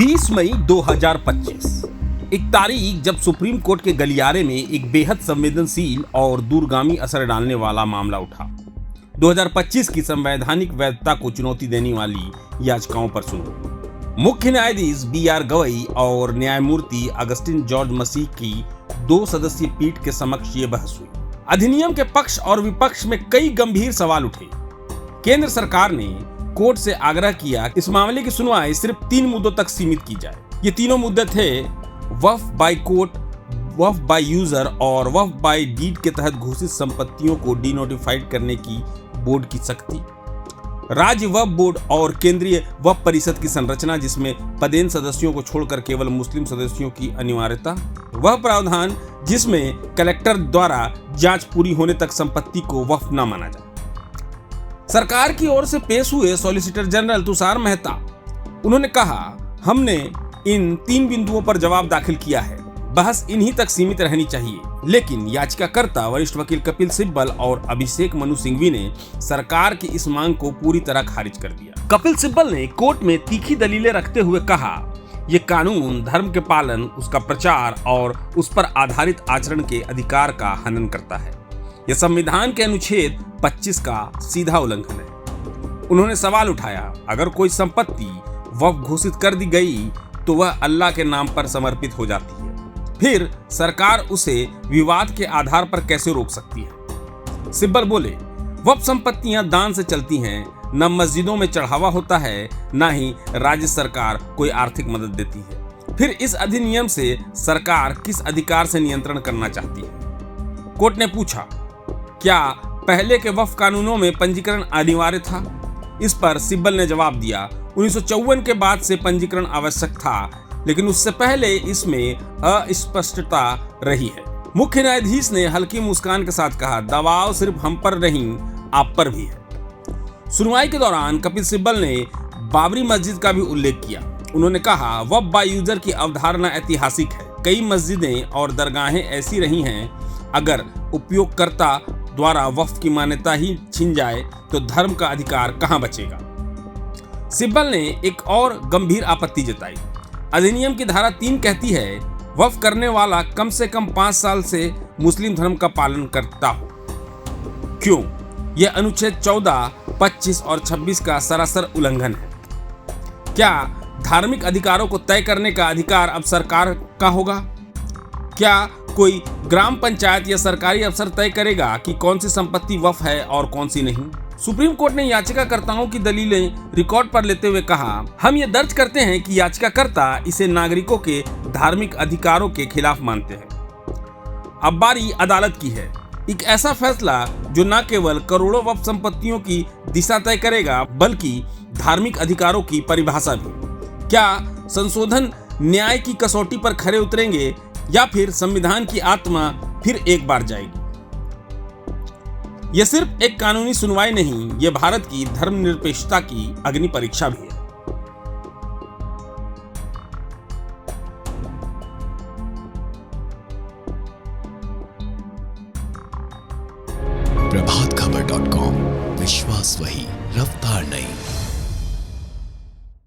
20 मई 2025 एक तारीख जब सुप्रीम कोर्ट के गलियारे में एक बेहद संवेदनशील और दूरगामी असर डालने वाला मामला उठा। 2025 की संवैधानिक वैधता को चुनौती देने वाली याचिकाओं पर सुनो। मुख्य न्यायाधीश BR गवई और न्यायमूर्ति अगस्टिन जॉर्ज मसीह की 2 सदस्यीय पीठ के समक्ष ये बहस हुई। अधिनियम के पक्ष और विपक्ष में कई गंभीर सवाल उठे। केंद्र सरकार ने कोर्ट से आग्रह किया इस मामले की सुनवाई सिर्फ 3 मुद्दों तक सीमित की जाए। ये तीनों मुद्दे थे वक्फ बाय कोर्ट, वक्फ बाय यूजर और वक्फ बाय डीड के तहत घोषित संपत्तियों को डीनोटिफाइड करने की बोर्ड की सख्ती, राज्य वक्फ बोर्ड और केंद्रीय वक्फ परिषद की संरचना जिसमें पदेन सदस्यों को छोड़कर केवल मुस्लिम सदस्यों की अनिवार्यता, वह प्रावधान जिसमें कलेक्टर द्वारा जांच पूरी होने तक संपत्ति को वक्फ न माना जाए। सरकार की ओर से पेश हुए सॉलिसिटर जनरल तुषार मेहता, उन्होंने कहा हमने इन 3 बिंदुओं पर जवाब दाखिल किया है, बहस इन्हीं तक सीमित रहनी चाहिए। लेकिन याचिकाकर्ता वरिष्ठ वकील कपिल सिब्बल और अभिषेक मनु सिंघवी ने सरकार की इस मांग को पूरी तरह खारिज कर दिया। कपिल सिब्बल ने कोर्ट में तीखी दलीलें रखते हुए कहा ये कानून धर्म के पालन, उसका प्रचार और उस पर आधारित आचरण के अधिकार का हनन करता है। यह संविधान के अनुच्छेद 25 का सीधा उल्लंघन है। उन्होंने सवाल उठाया अगर कोई संपत्ति वक्फ घोषित कर दी गई तो वह अल्लाह के नाम पर समर्पित हो जाती है, फिर सरकार उसे विवाद के आधार पर कैसे रोक सकती है। सिब्बल बोले वक्फ संपत्तियां दान से चलती हैं, न मस्जिदों में चढ़ावा होता है, न ही राज्य सरकार कोई आर्थिक मदद देती है। फिर इस अधिनियम से सरकार किस अधिकार से नियंत्रण करना चाहती है। कोर्ट ने पूछा क्या पहले के वक्फ कानूनों में पंजीकरण अनिवार्य था। इस पर सिब्बल ने जवाब दिया 1954 के बाद से पंजीकरण आवश्यक था, लेकिन उससे पहले इसमें अस्पष्टता रही है। मुख्य न्यायाधीश ने हल्की मुस्कान के साथ कहा दबाव सिर्फ हम पर नहीं आप पर भी है। सुनवाई के दौरान कपिल सिब्बल ने बाबरी मस्जिद का भी उल्लेख किया। उन्होंने कहा वक्फ बाय यूजर की अवधारणा ऐतिहासिक है। कई मस्जिदें और दरगाहें ऐसी रही हैं, अगर उपयोगकर्ता द्वारा वक्फ की मान्यता ही छिन जाए तो धर्म का अधिकार कहां बचेगा। सिब्बल ने एक और गंभीर आपत्ति जताई। अधिनियम की धारा 3 कहती है वक्फ करने वाला कम से कम 5 साल से मुस्लिम धर्म का पालन करता हो। क्यों? यह अनुच्छेद 14, 25 और 26 का सरासर उल्लंघन है। क्या धार्मिक अधिकारों को तय करने का अधिकार अब सरकार का होगा? क्या कोई ग्राम पंचायत या सरकारी अफसर तय करेगा कि कौन सी संपत्ति वक्फ है और कौन सी नहीं? सुप्रीम कोर्ट ने याचिकाकर्ताओं की दलीलें रिकॉर्ड पर लेते हुए कहा हम ये दर्ज करते हैं कि याचिकाकर्ता इसे नागरिकों के धार्मिक अधिकारों के खिलाफ मानते हैं। अब बारी अदालत की है। एक ऐसा फैसला जो न केवल करोड़ों वक्फ संपत्तियों की दिशा तय करेगा बल्कि धार्मिक अधिकारों की परिभाषा भी। क्या संशोधन न्याय की कसौटी पर खरे उतरेंगे या फिर संविधान की आत्मा फिर एक बार जाएगी? यह सिर्फ एक कानूनी सुनवाई नहीं, यह भारत की धर्मनिरपेक्षता की अग्नि परीक्षा भी है। प्रभातखबर.com, विश्वास वही, रफ्तार नहीं।